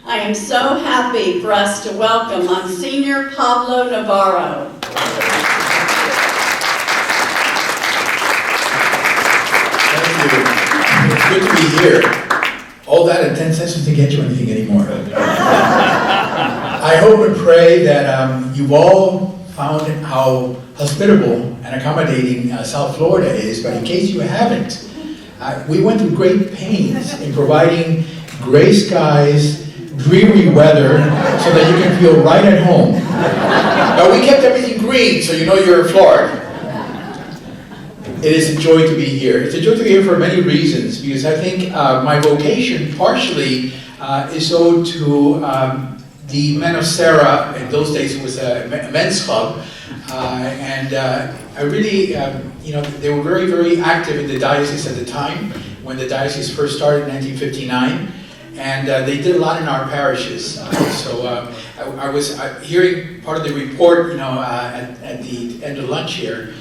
I am so happy for us to welcome Msgr. Pablo Navarro. Thank you. It's good to be here. All that in 10 cents doesn't get you anything anymore. I hope and pray that you've all found how hospitable and accommodating South Florida is, but in case you haven't, we went through great pains in providing gray skies, dreary weather, so that you can feel right at home. But we kept everything green, so you know you're in Florida. It is a joy to be here. It's a joy to be here for many reasons, because I think my vocation partially is owed to the men of Serra. In those days it was a men's club, and I really, they were very, very active in the diocese at the time, when the diocese first started in 1959, and they did a lot in our parishes. I was hearing part of the report, at the end of lunch here,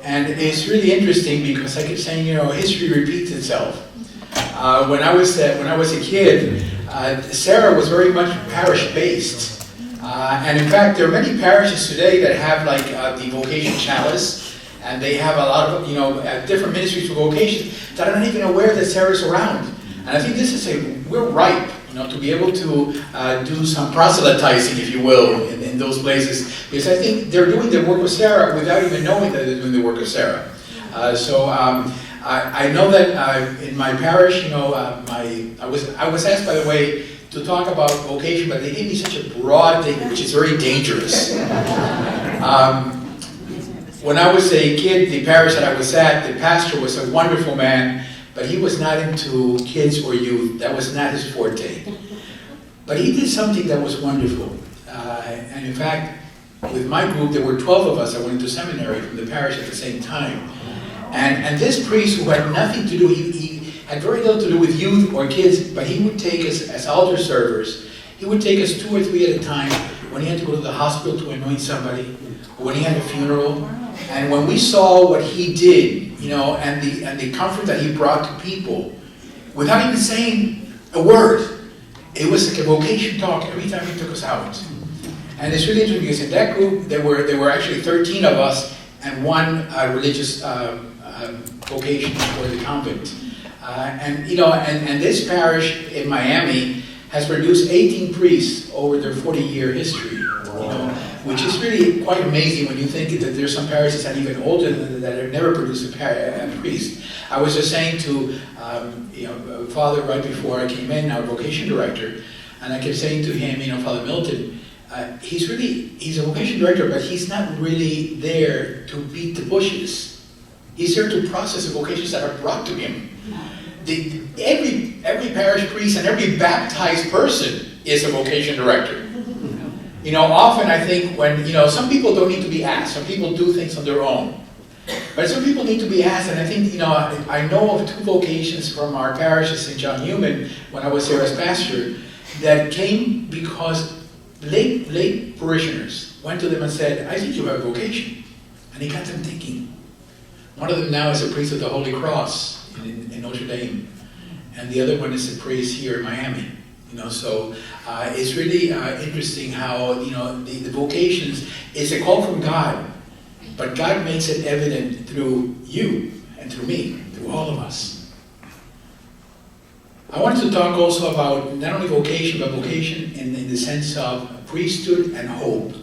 and it's really interesting because I keep saying, history repeats itself. When I was a kid, Serra was very much parish-based, and in fact, there are many parishes today that have like the vocation chalice, and they have a lot of different ministries for vocations that are not even aware that Serra's around. And I think this is we're ripe, to be able to do some proselytizing, if you will, in those places, because I think they're doing the work of Serra without even knowing that they're doing the work of Serra. I know that in my parish, I was asked, by the way, to talk about vocation, but they gave me such a broad thing, which is very dangerous. When I was a kid, the parish that I was at, the pastor was a wonderful man, but he was not into kids or youth. That was not his forte. But he did something that was wonderful. And in fact, with my group, there were 12 of us that went into seminary from the parish at the same time. And this priest, who had nothing to do, he had very little to do with youth or kids, but he would take us as altar servers. He would take us 2 or 3 at a time when he had to go to the hospital to anoint somebody, or when he had a funeral. And when we saw what he did, and the comfort that he brought to people, without even saying a word, it was like a vocation talk every time he took us out. And it's really interesting because in that group there were actually 13 of us and 1 religious vocation for the convent. And this parish in Miami has produced 18 priests over their 40-year history. Which is really quite amazing when you think that there's some parishes that are even older that have never produced a priest. I was just saying to Father right before I came in, our vocation director, and I kept saying to him, Father Milton, he's a vocation director, but he's not really there to beat the bushes. He's there to process the vocations that are brought to him. Every parish priest and every baptized person is a vocation director. Often I think when, some people don't need to be asked. Some people do things on their own. But some people need to be asked, and I think, I know of 2 vocations from our parish at St. John Newman, when I was there as pastor, that came because lay parishioners went to them and said, I think you have a vocation. And he got them thinking. One of them now is a priest of the Holy Cross in Notre Dame. And the other one is a priest here in Miami. It's really interesting how, the vocations is a call from God, but God makes it evident through you and through me, through all of us. I wanted to talk also about not only vocation, but vocation in the sense of priesthood and hope,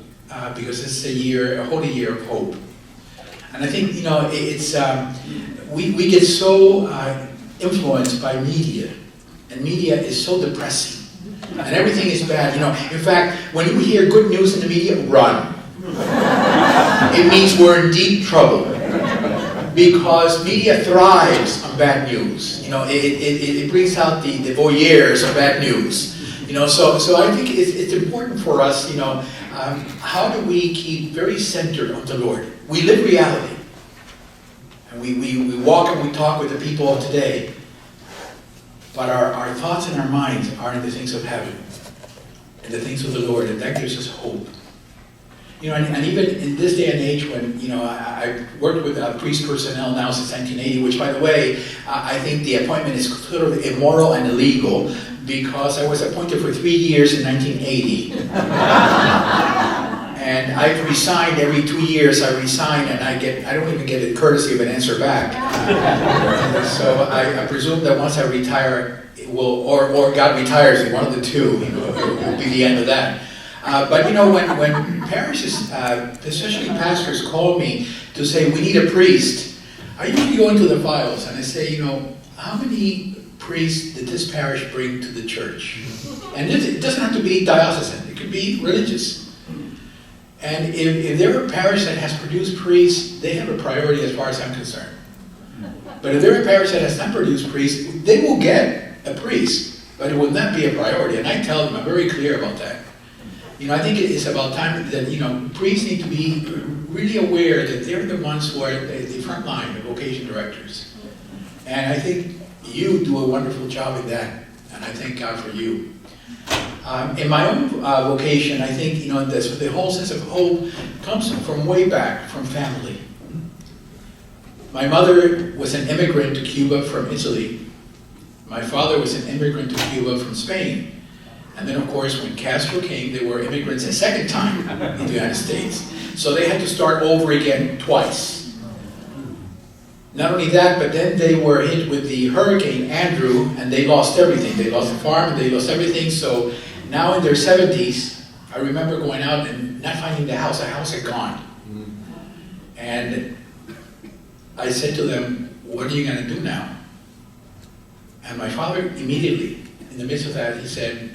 because it's a holy year of hope. And I think, we get so influenced by media, and media is so depressing. And everything is bad. In fact, when you hear good news in the media, run. It means we're in deep trouble. Because media thrives on bad news. It brings out the voyeurs of bad news. So I think it's important for us, how do we keep very centered on the Lord? We live reality. And we walk and we talk with the people of today. But our thoughts and our minds are in the things of heaven, and the things of the Lord, and that gives us hope. And even in this day and age when, I've worked with priest personnel now since 1980, which, by the way, I think the appointment is sort of immoral and illegal, because I was appointed for 3 years in 1980. And I've resigned every 2 years. I resign and I don't even get a courtesy of an answer back. So I presume that once I retire, it will, or God retires, one of the two, it will be the end of that. But when parishes, especially pastors, call me to say, we need a priest, I usually go into the files and I say, how many priests did this parish bring to the church? And it doesn't have to be diocesan, it could be religious. And if they're a parish that has produced priests, they have a priority as far as I'm concerned. But if they're a parish that has not produced priests, they will get a priest, but it will not be a priority. And I tell them, I'm very clear about that. I think it's about time that, priests need to be really aware that they're the ones who are the front line, the vocation directors. And I think you do a wonderful job in that, and I thank God for you. In my own vocation, I think, the whole sense of hope comes from way back, from family. My mother was an immigrant to Cuba from Italy. My father was an immigrant to Cuba from Spain. And then, of course, when Castro came, they were immigrants a second time in the United States. So they had to start over again twice. Not only that, but then they were hit with the Hurricane Andrew, and they lost everything. They lost the farm, and they lost everything. So now in their 70s, I remember going out and not finding the house. The house had gone. And I said to them, what are you going to do now? And my father immediately, in the midst of that, he said,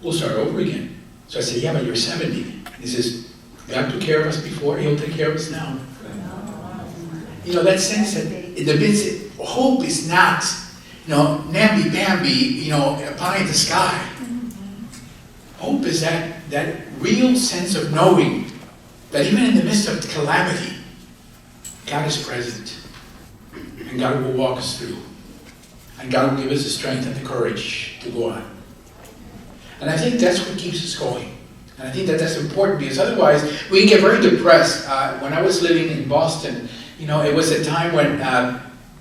we'll start over again. So I said, yeah, but you're 70. He says, God took care of us before, he'll take care of us now. That sense that in the midst, hope is not, namby-pamby, pie in the sky. Hope is that real sense of knowing that even in the midst of calamity, God is present. And God will walk us through. And God will give us the strength and the courage to go on. And I think that's what keeps us going. And I think that's important, because otherwise we can get very depressed. When I was living in Boston, it was a time when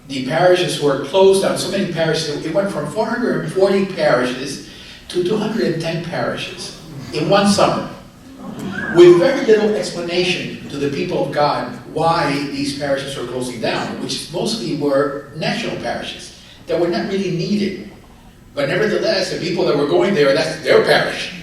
the parishes were closed down. So many parishes, it went from 440 parishes to 210 parishes in one summer, with very little explanation to the people of God why these parishes were closing down, which mostly were national parishes that were not really needed. But nevertheless, the people that were going there, that's their parish,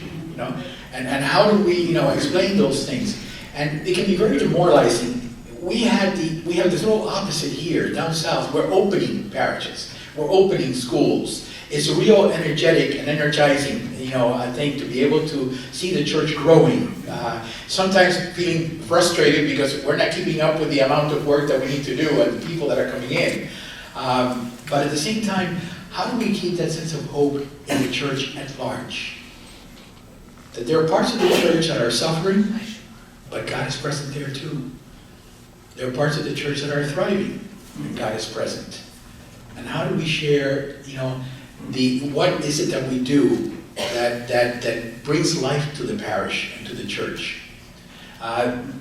And how do we, explain those things? And it can be very demoralizing. We have this little opposite here, down south. We're opening parishes. We're opening schools. It's real energetic and energizing, I think, to be able to see the church growing. Sometimes feeling frustrated because we're not keeping up with the amount of work that we need to do and the people that are coming in. But at the same time, how do we keep that sense of hope in the church at large? That there are parts of the church that are suffering, but God is present there too. There are parts of the church that are thriving, and God is present. And how do we share, what is it that we do that brings life to the parish and to the church?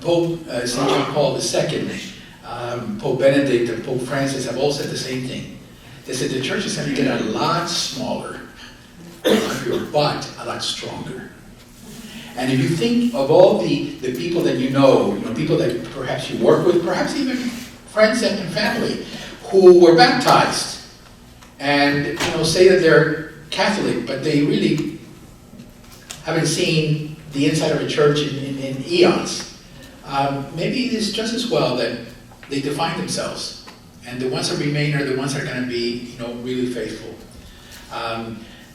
Pope St. John Paul II, Pope Benedict, and Pope Francis have all said the same thing. They said the church is going to get a lot smaller, but a lot stronger. And if you think of all the people that people that perhaps you work with, perhaps even friends and family, who were baptized, and say that they're Catholic, but they really haven't seen the inside of a church in eons. Maybe it is just as well that they define themselves. And the ones that remain are the ones that are going to be, really faithful.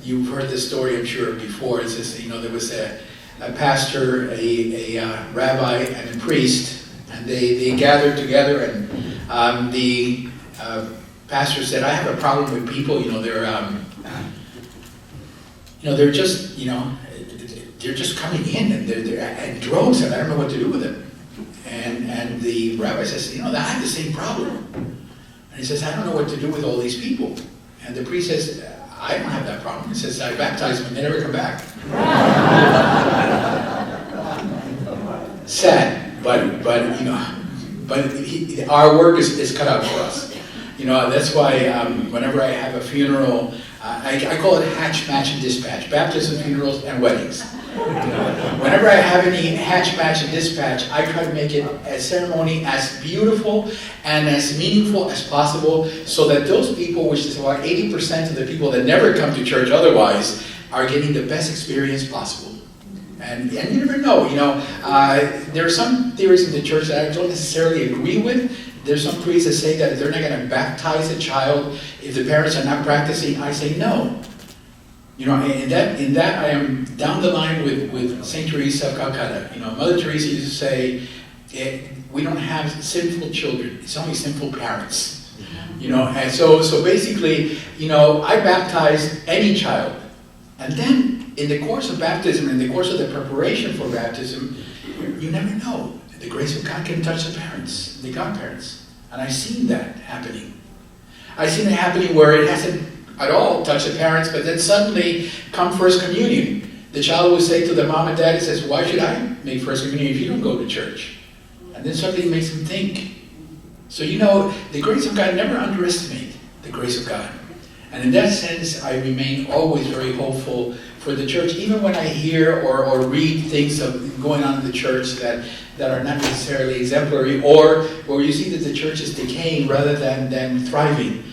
You've heard this story, I'm sure, before. It says, there was a pastor, a rabbi, and a priest, and they gathered together, and the pastor said, I have a problem with people. They're just, they're just coming in, and they're in droves, and I don't know what to do with them. And the rabbi says, I have the same problem. And he says, I don't know what to do with all these people. And the priest says, I don't have that problem. He says, I baptize them and they never come back. Sad, but our work is cut out for us. You know, that's why whenever I have a funeral, I call it hatch, match, and dispatch. Baptism, funerals, and weddings. Whenever I have any hatch, match, and dispatch, I try to make it a ceremony as beautiful and as meaningful as possible so that those people, which is about 80% of the people that never come to church otherwise, are getting the best experience possible. And you never know, there are some theories in the church that I don't necessarily agree with. There's some priests that say that if they're not going to baptize a child, if the parents are not practicing, I say no. In that I am down the line with Saint Teresa of Calcutta. Mother Teresa used to say, we don't have sinful children, it's only sinful parents. And so basically, I baptize any child. And then in the course of baptism, in the course of the preparation for baptism, you never know. The grace of God can touch the parents, the godparents. And I've seen that happening. I've seen it happening where it hasn't at all touched the parents, but then suddenly come First Communion. The child will say to the mom and dad, he says, why should I make First Communion if you don't go to church? And then suddenly it makes them think. So the grace of God, never underestimate the grace of God. And in that sense, I remain always very hopeful for the church, even when I hear or read things going on in the church that are not necessarily exemplary, or where you see that the church is decaying rather than thriving.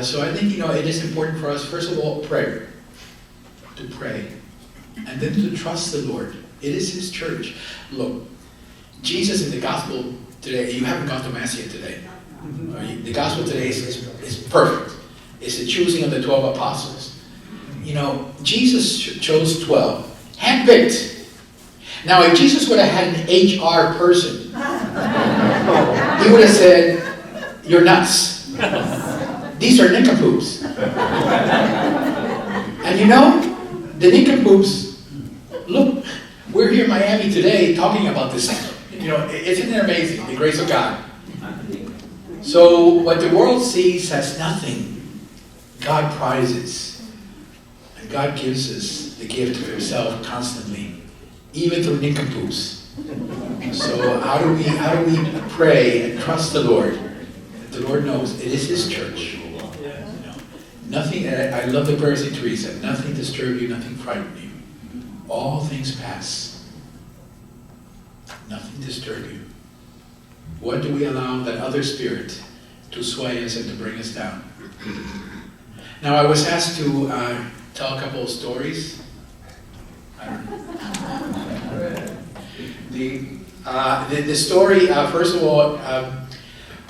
So I think, it is important for us, first of all, to pray, and then to trust the Lord. It is His church. Look, Jesus in the gospel today, you haven't gone to Mass yet today. The gospel today is perfect. It's the choosing of the 12 apostles. Jesus chose 12, handpicked. Now, if Jesus would have had an HR person, he would have said, you're nuts. These are nincompoops. And the nincompoops, look, we're here in Miami today talking about this. Isn't it amazing, the grace of God? So what the world sees as nothing, God prizes. And God gives us the gift of Himself constantly, even through nincompoops. So how do we pray and trust the Lord? The Lord knows it is His church. Nothing. I love the prayer of Saint Teresa. Nothing disturb you, nothing frighten you. All things pass. Nothing disturb you. What do we allow that other spirit to sway us and to bring us down? Now, I was asked to tell a couple of stories. I don't know. The story, first of all,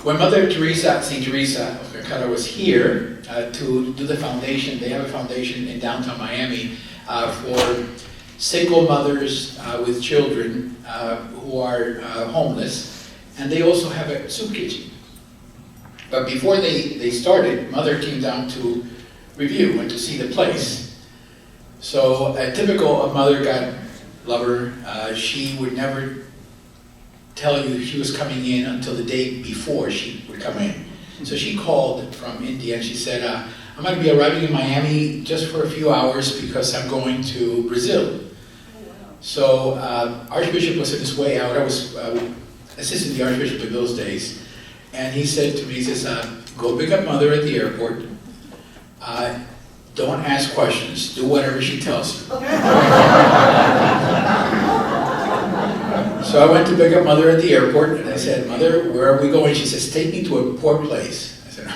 when Mother Teresa, St. Teresa of Calcutta, was here to do the foundation, they have a foundation in downtown Miami for single mothers with children who are homeless, and they also have a soup kitchen. But before they started, Mother came down to review and to see the place. So a typical of Mother, God love her, she would never tell you she was coming in until the day before she would come in. So she called from India and she said, I'm going to be arriving in Miami just for a few hours because I'm going to Brazil. So Archbishop was on his way out. I was assistant the Archbishop in those days. And he said to me, he says, go pick up Mother at the airport. Don't ask questions. Do whatever she tells you. So I went to pick up Mother at the airport, and I said, Mother, where are we going? She says, take me to a poor place. I said,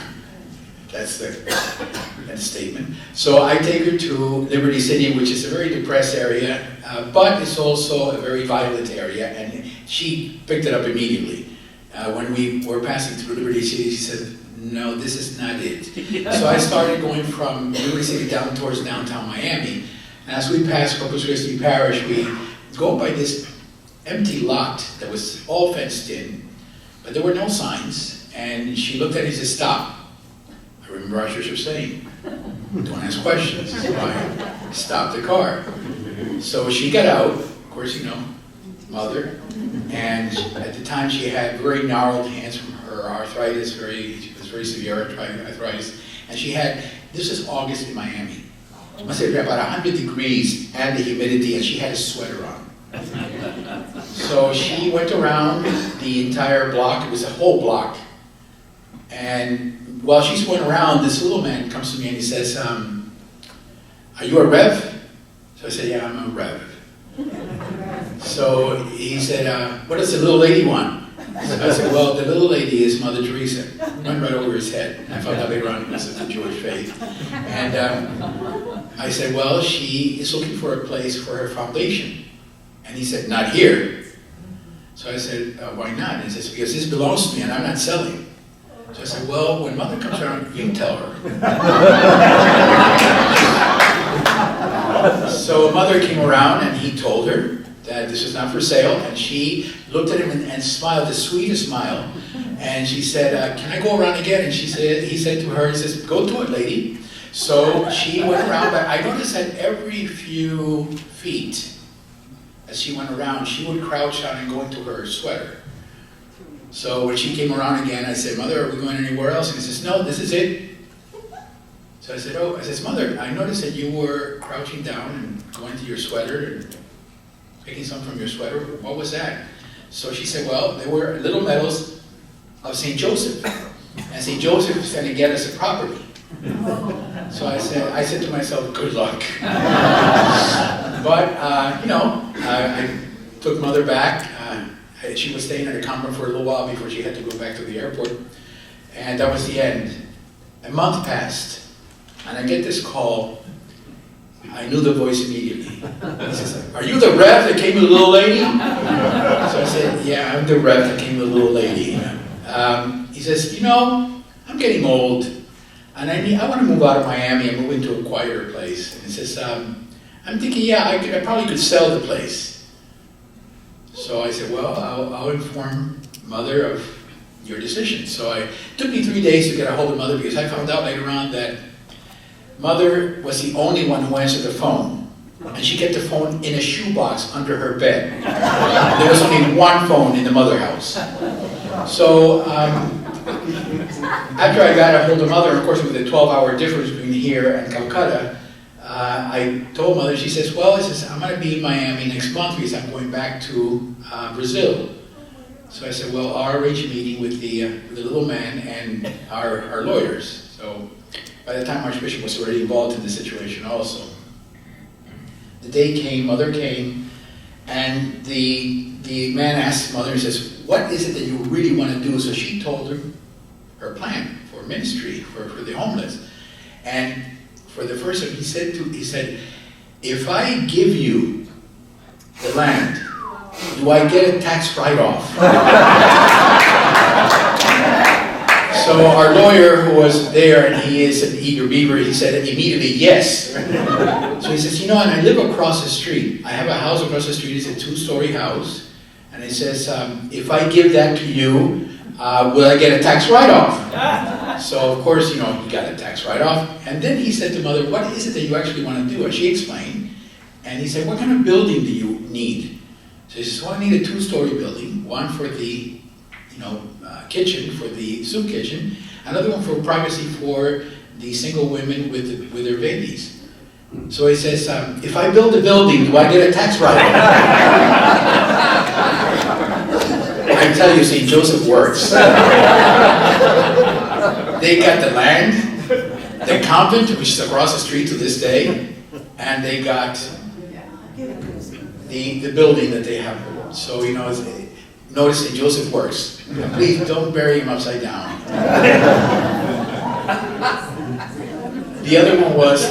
that's the statement. So I take her to Liberty City, which is a very depressed area, but it's also a very violent area, and she picked it up immediately. When we were passing through Liberty City, she said, no, this is not it. So I started going from Liberty City down towards downtown Miami. And as we passed Corpus Christi Parish, we go by this empty lot that was all fenced in, but there were no signs. And she looked at it and said, stop. I remember Archbishop saying, don't ask questions. I stopped the car. So she got out, of course, Mother, and at the time she had very gnarled hands from her arthritis, she was very severe arthritis, and she had, this is August in Miami, I must say about 100 degrees and the humidity, and she had a sweater on. So she went around the entire block, it was a whole block, and while she's going around, this little man comes to me and he says, are you a rev? So I said, yeah, I'm a rev. So he said, what does the little lady want? So I said, well, the little lady is Mother Teresa. Went right over his head. I found out later on it was of the Jewish faith. And I said, well, she is looking for a place for her foundation. And he said, not here. So I said, why not? And he says, because this belongs to me and I'm not selling. So I said, well, when Mother comes around, you tell her. So Mother came around and he told her that this was not for sale, and she looked at him and smiled the sweetest smile. And she said, can I go around again? And he said to her, he says, go to it, lady. So she went around, but I noticed that every few feet, as she went around, she would crouch down and go into her sweater. So when she came around again, I said, Mother, are we going anywhere else? And he says, no, this is it. So I said, oh, I says, Mother, I noticed that you were crouching down and going to your sweater and picking some from your sweater. What was that? So she said, well, they were little medals of St. Joseph. And St. Joseph is going to get us a property. So I said to myself, good luck. But, I took Mother back. She was staying at a convent for a little while before she had to go back to the airport. And that was the end. A month passed, and I get this call. I knew the voice immediately. He says, are you the rev that came with the little lady? So I said, yeah, I'm the rev that came with the little lady. He says, I'm getting old, and I want to move out of Miami and move into a quieter place. And he says, I'm thinking, yeah, I probably could sell the place. So I said, well, I'll inform Mother of your decision. So it took me 3 days to get a hold of Mother, because I found out later on that Mother was the only one who answered the phone. And she kept the phone in a shoebox under her bed. There was only one phone in the Mother house. So after I got a hold of Mother, of course with the 12-hour difference between here and Calcutta, I told Mother, she says, well, I'm going to be in Miami next month because I'm going back to Brazil. So I said, well, I'll arrange a meeting with the little man and our lawyers. So by the time Archbishop was already involved in the situation also. The day came, Mother came, and the man asked Mother, he says, what is it that you really want to do? So she told her plan for ministry, for the homeless. And for the first time, he said, if I give you the land, do I get a tax write-off? So our lawyer who was there, and he is an eager beaver, he said immediately yes. So he says, and I live across the street. I have a house across the street. It's a 2-story house. And he says, if I give that to you, will I get a tax write-off? So of course, he got a tax write-off. And then he said to Mother, what is it that you actually want to do? And she explained. And he said, what kind of building do you need? So he says, well, I need a 2-story building, one for the kitchen, for the soup kitchen, another one for privacy for the single women with their babies. So he says, if I build a building, do I get a tax write-off? I tell you, St. Joseph works. They got the land, the convent, which is across the street to this day, and they got the building that they have. So, notice St. Joseph works. Please don't bury him upside down. The other one was,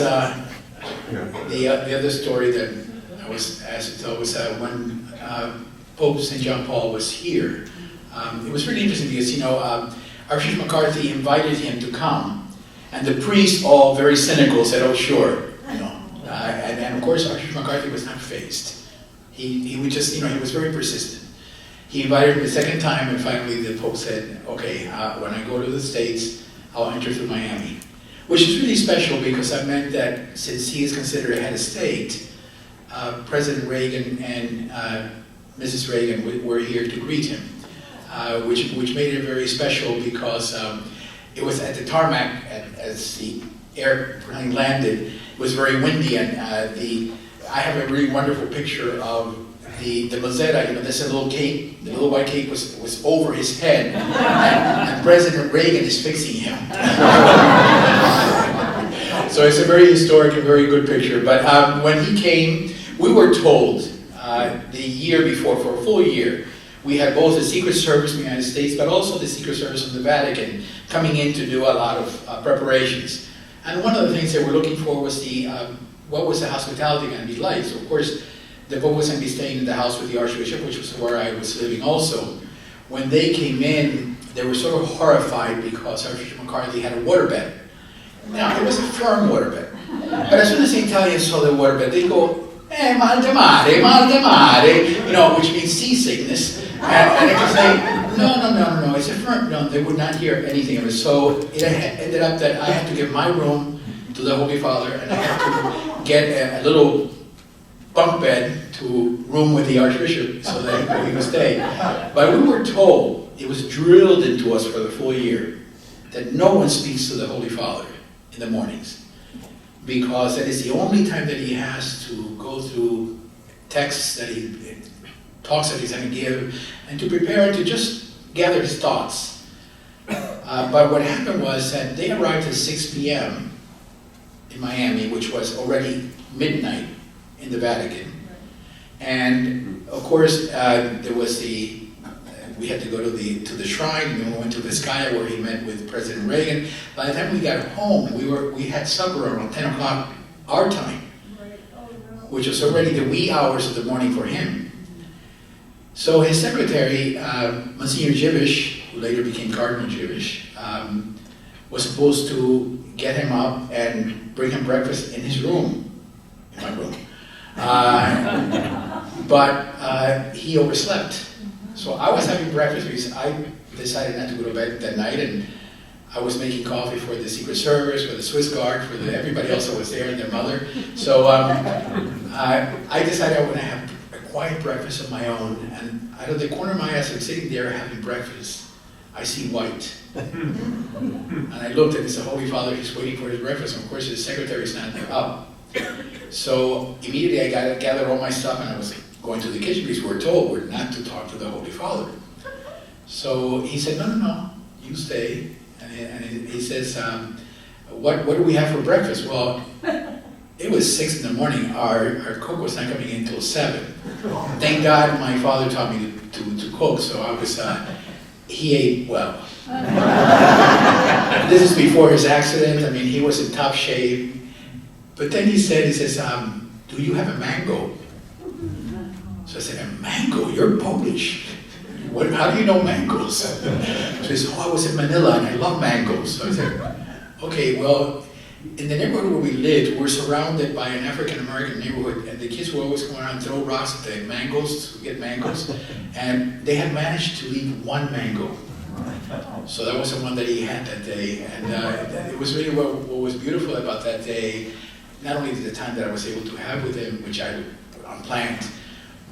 the other story that I was asked to tell was when Pope St. John Paul was here. It was really interesting because, Archbishop McCarthy invited him to come, and the priests, all very cynical, said, oh, sure. And of course, Archbishop McCarthy was not fazed. He would just, he was very persistent. He invited him the second time, and finally the Pope said, okay, when I go to the States, I'll enter through Miami. Which is really special because that meant that since he is considered a head of state, President Reagan and Mrs. Reagan were here to greet him, which made it very special because it was at the tarmac as the airplane landed. It was very windy, and I have a really wonderful picture of the Msgr, there's a little cake, the little white cake was over his head, and President Reagan is fixing him. So it's a very historic and very good picture. But when he came, we were told the year before, for a full year, we had both the Secret Service of the United States, but also the Secret Service of the Vatican coming in to do a lot of preparations. And one of the things they were looking for was what was the hospitality going to be like? So of course, the Pope was going to be staying in the house with the Archbishop, which was where I was living also. When they came in, they were sort of horrified because Archbishop McCarthy had a waterbed. Now, it was a firm waterbed. But as soon as the Italians saw the waterbed, they go, mal de mare, which means seasickness. And it was like, no, it's a firm, no, they would not hear anything of it. So it ended up that I had to give my room to the Holy Father, and I had to get a little bunk bed to room with the Archbishop so that he could stay. But we were told, it was drilled into us for the full year, that no one speaks to the Holy Father in the mornings, because that is the only time that he has to go through texts that he talks that he's going to give, and to prepare to just gather his thoughts. But what happened was that they arrived at 6 p.m. in Miami, which was already midnight in the Vatican. And of course, there was we had to go to the shrine, and then we went to Vizcaya where he met with President Reagan. By the time we got home, we had supper around 10 o'clock our time, which was already the wee hours of the morning for him. So his secretary, Msgr Dziwisz, who later became Cardinal Dziwisz, was supposed to get him up and bring him breakfast in his room, in my room. But he overslept. So I was having breakfast because I decided not to go to bed that night, and I was making coffee for the Secret Service, for the Swiss Guard, for everybody else that was there and their mother. So I decided I want to have a quiet breakfast of my own, and out of the corner of my eye, as I'm sitting there having breakfast, I see white. And I looked, and it's the Holy Father, he's waiting for his breakfast, and of course his secretary's not up. So immediately I gathered all my stuff, and I was going to the kitchen because we're told we're not to talk to the Holy Father. So he said, no, you stay. And he says, what do we have for breakfast? Well, it was 6 in the morning. Our cook was not coming in until 7. Thank God my father taught me to cook, so I was, he ate well. This is before his accident. I mean, he was in top shape. But then he says, do you have a mango? So I said, a mango? You're Polish. How do you know mangoes? So he said, I was in Manila and I love mangoes. So I said, okay, well, in the neighborhood where we lived, we're surrounded by an African-American neighborhood, and the kids would always go around and throw rocks at the mangoes, to get mangoes, and they had managed to leave one mango. So that was the one that he had that day, and it was really what was beautiful about that day, not only the time that I was able to have with him, which I unplanned,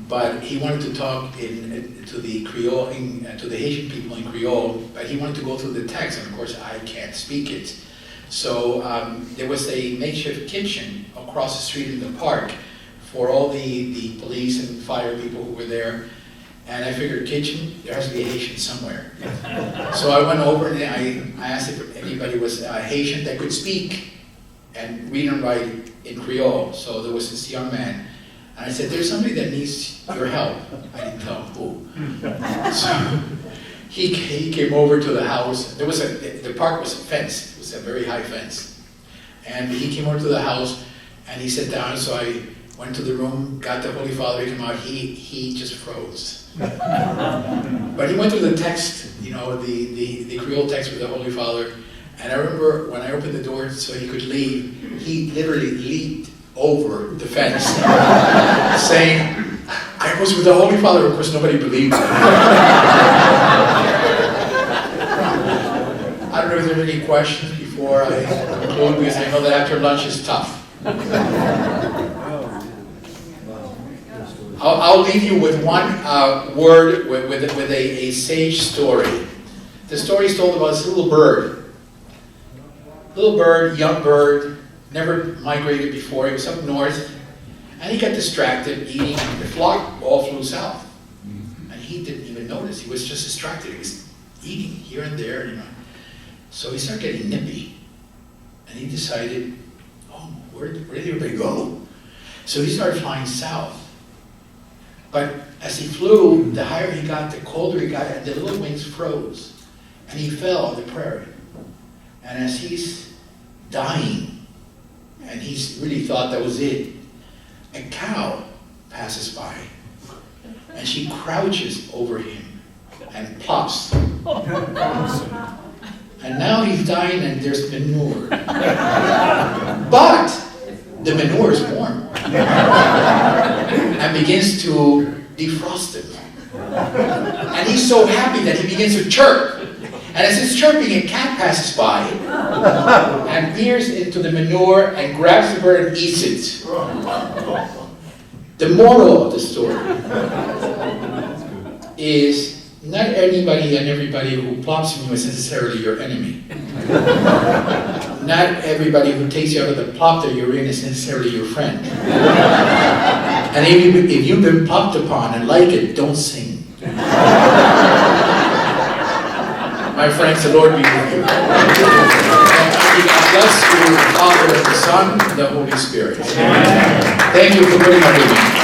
but he wanted to talk to the Creole, to the Haitian people in Creole, but he wanted to go through the text, and of course I can't speak it. So there was a makeshift kitchen across the street in the park for all the police and fire people who were there. And I figured, kitchen, there has to be a Haitian somewhere. So I went over and I asked if anybody was Haitian that could speak and read and write in Creole. So there was this young man. And I said, there's somebody that needs your help. I didn't tell him who. So he came over to the house. The park was fenced. It was a very high fence. And he came over to the house and he sat down. So I went to the room, got the Holy Father to come out. He just froze. But he went through the text, the Creole text with the Holy Father. And I remember when I opened the door so he could leave, he literally leaped over the fence, saying, I was with the Holy Father. Of course, nobody believed him. I don't know if there are any questions before I conclude, because I know that after lunch is tough. I'll leave you with one word, with a sage story. The story is told about this little bird. Little bird, young bird, never migrated before. He was up north, And he got distracted eating, the flock all flew south. And he didn't even notice, he was just distracted, he was eating here and there, you know. So he started getting nippy. And he decided, oh, where did everybody go? So he started flying south. But as he flew, the higher he got, the colder he got, and the little wings froze. And he fell on the prairie. And as he's dying, and he's really thought that was it, a cow passes by. And she crouches over him and plops. And now he's dying and there's manure. But the manure is warm and begins to defrost him. And he's so happy that he begins to chirp. And as he's chirping, a cat passes by and peers into the manure and grabs the bird and eats it. The moral of the story is not anybody and everybody who plops in you is necessarily your enemy. Not everybody who takes you out of the plop that you're in is necessarily your friend. And if you've been plopped upon and like it, don't sing. My friends, the Lord be with you. And God bless you, the Father, the Son, and the Holy Spirit. Thank you for putting up with me.